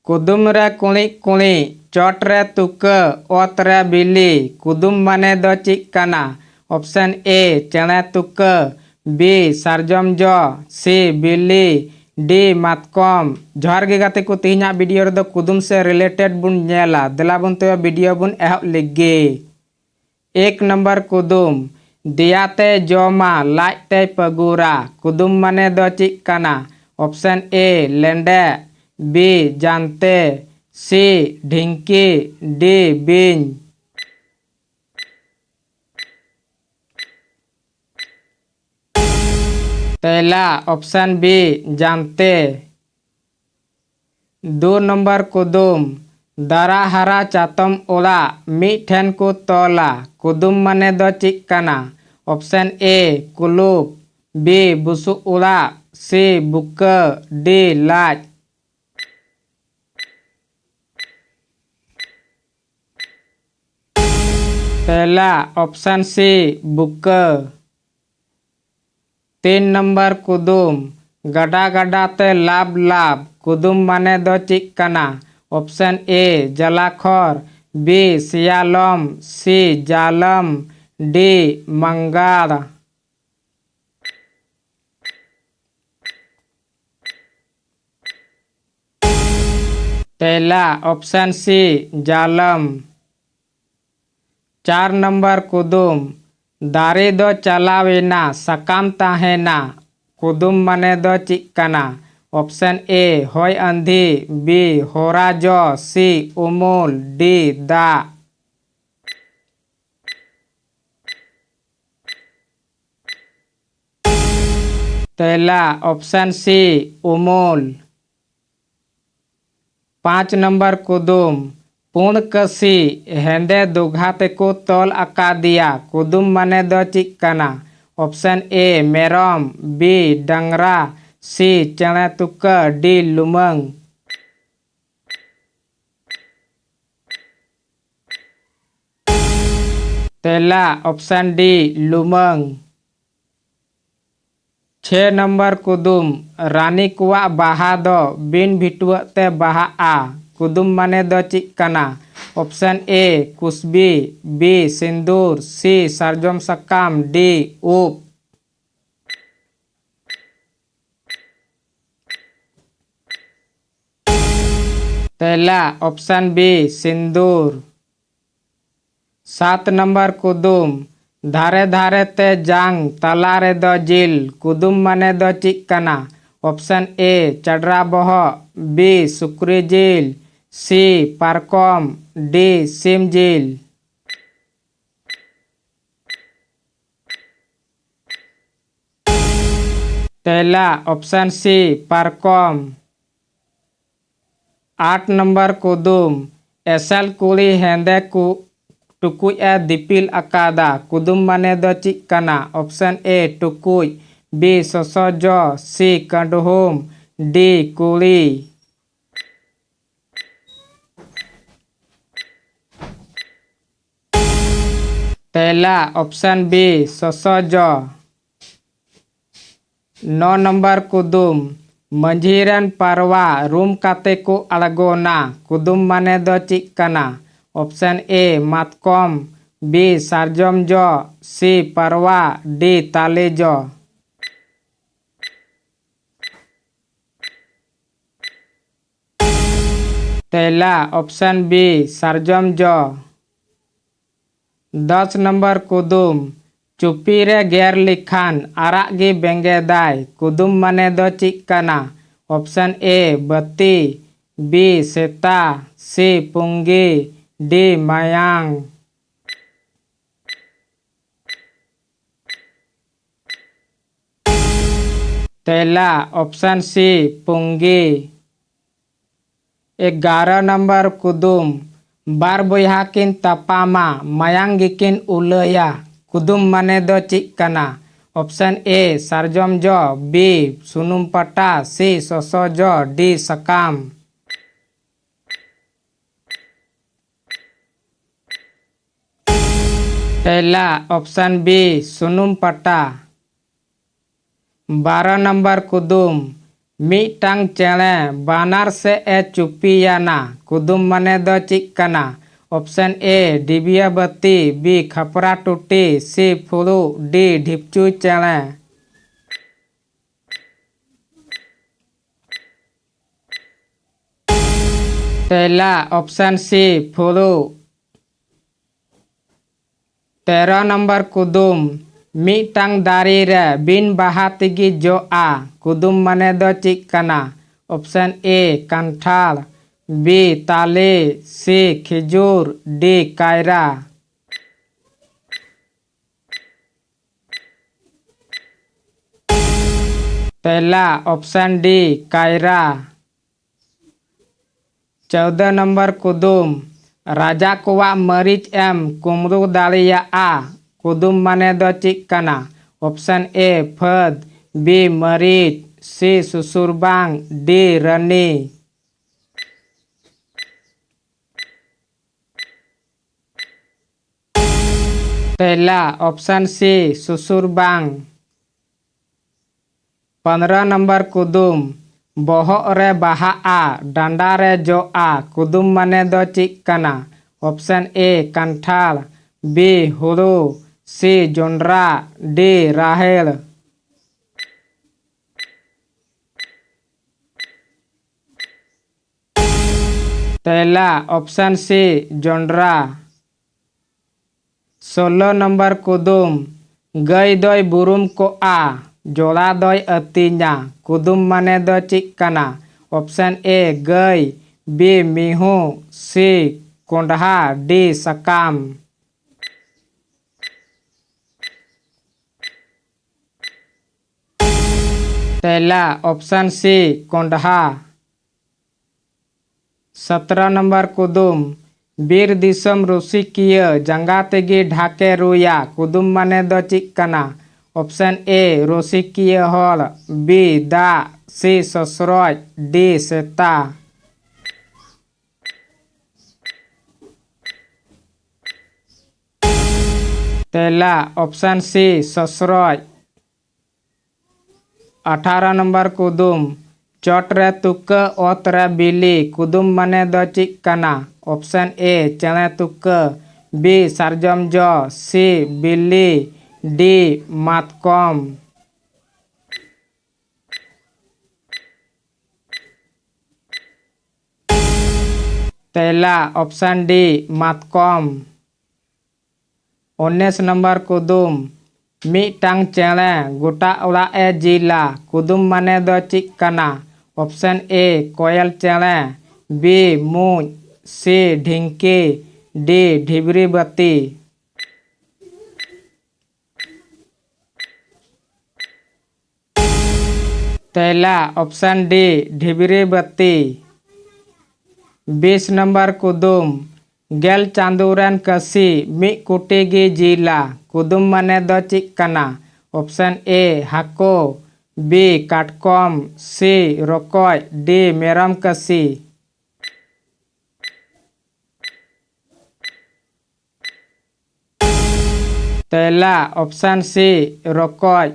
कुदुम रे कुणी कुणी चोट रे तुका ओत रे बिली कुदुम माने दो चिक काना। ऑप्शन ए चेणे तुका, बी सारजम जो, सी बिली, डी मातकम। जोहार गे गाते को तेहना वीडियो रे दो कुदुम से रिलेटेड बुन नेला देला बुन तो वीडियो बुन एहब लेगे। एक नंबर कुदुम दियाते जोमा लाजते पगुरा कुदुम माने दो चिक काना। ऑप्शन ए लेंडे, बी जानते, सी ढिंकी, डी बिंज। पहला ऑप्शन बी जानते। दो नंबर कुदुम दारा हरा चातम ओला मिठेन को तोला कुदुम माने दो चिक काना। ऑप्शन ए कुलुप, बी बुसु ओला, सी बुका, डी लाज। पहला ऑप्शन सी बुका। तीन नंबर कुदुम गडा गडा ते लाभ लाभ कुदुम माने दो चिक काना। ऑप्शन ए जलाखोर, बी सियालम, सी जालम, डी मंगार। पहला ऑप्शन सी जालम। चार नंबर कुदुम दारे दो चलावेना सकाम ताहेना कुदुम माने दो चिक काना। ऑप्शन ए होय अंधी, बी होरा जो, सी उमूल, डी दा। पहला ऑप्शन सी उमूल। पाँच नंबर कुदुम पूर्ण कसी हेंदे दुघाते को तोल अका दिया कुदुम माने दो चिक काना। ऑप्शन ए मेरम, बी डंगरा, सी चेणे तुका, डी लुमंग। पहला ऑप्शन डी लुमंग। छः नंबर कुदुम रानी कुआ बाहा दो बिन भिटुआ ते बाहा आ कुदुम माने दो चिक काना। ऑप्शन ए कुसबी, बी सिंदूर, सी सारजम सकाम, डी उप। पहला ऑप्शन बी सिंदूर। सात नंबर कुदुम धारे धारे ते जांग तलारे दो जिल कुदुम माने दो चिक काना। ऑप्शन ए चडरा बह, बी सुक्री जिल, सी पारकम, डी सिम जिल। पहला ऑप्शन सी पारकम। आठ नंबर कुदुम एसल कुड़ी हेंदे को टुकुज ए दिपिल अकादा कुदुम माने दो चिक काना। ऑप्शन ए टुकुज, बी ससो जो, सी कंडहुम, डी कुड़ी। पहला ऑप्शन बी ससो जो। नौ नंबर कुदुम मंझीरन पारवा रूम काते को अड़गोना कुदुम माने दो चिक काना। ऑप्शन ए मातकम, बी सारजम जो, सी पारवा, डी ताले जो। पहला ऑप्शन बी सारजम जो। 10 नंबर कुदुम चुपी रे गेर लिखान आराग गे बेंगे दाय कुदुम माने दो चिक काना। ऑप्शन ए बत्ती, बी सेता, सी पुंगी, डी मायांग। पहला ऑप्शन सी पुंगी। 11 नंबर कुदुम बार बोहा किन तपामा मायांग गिकिन उलया कुदुम माने दो चिक काना। ऑप्शन ए सारजम जो, बी सुनुम पटा, सी ससो जो, डी सकाम। पहला ऑप्शन बी सुनुम पटा। 12 नंबर कुदुम मिटांग चेणे बानार से ए चुपियाना कुदुम माने दो चिकना। ऑप्शन ए डिबिया बत्ती, बी खपरा टूटी, सी फुलू, डी ढिपचू चेणे। तेला ऑप्शन सी फुलू। 13 नंबर कुदुम मिटांग दारी रे बिन बाहा तेगी जो आ कुदुम माने दो चिकना। ऑप्शन ए कंठाल, बी ताले, सी खिजूर, डी कायरा। तेला ऑप्शन डी कायरा। 14 नंबर कुदुम राजा कोवा मरीच एम कुमरू दाड़िया आ कुदुम माने दो चिकना। ऑप्शन ए फद, बी मरीच, सी सुसुरबांग, डी रनी। तेला ऑप्शन सी सुसुरबांग। 15 नंबर कुदुम बोहक रे बाहा आ डांडा रे जो आ कुदुम माने दो चिकना। ऑप्शन ए कंठाल, बी हुरू, सी जोंड्रा, डी राहेल। तेला ऑप्शन सी जोंड्रा। 16 नंबर कुदुम गई दोय बुरुम को आ जोड़ा दोय अतिnya कुदुम माने दो चिकना। ऑप्शन ए गई, बी मिहू, सी कोंडहा, डी सकाम। तेला ऑप्शन सी कोंडहा। 17 नंबर कुदुम बीर दिसम रुसिकिय जंगा तेगी ढाके रुया कुदुम माने दो चिकना। ऑप्शन ए रुसिकिय हल, बी दा, सी ससरज, डी सेता। तेला ऑप्शन सी ससरज। 18 नंबर कुदुम चोटरे तुक ओतरे बिली कुदुम माने दो चिकना। ऑप्शन ए चेणे तुक, बी सारजम जो, सी बिली, डी मातकम। तेला ऑप्शन डी मातकम। 19 नंबर कुदुम मिटांग चेणे गोटा ओड़ा ए जिला कुदुम माने दो चिकना। ऑप्शन ए कोयल चेणे, बी मूंज, सी ढिंकी, डी ढिबरी बत्ती। तेला ऑप्शन डी ढिबरी बत्ती। 20 नंबर कुदुम गेल चांदूरन कसी मी कुटीगी जिला कुदुम माने दो चिकना। ऑप्शन ए हाको, बी काटकम, सी रोकoj, डी मेरम कसी। तेला ऑप्शन सी रोकoj।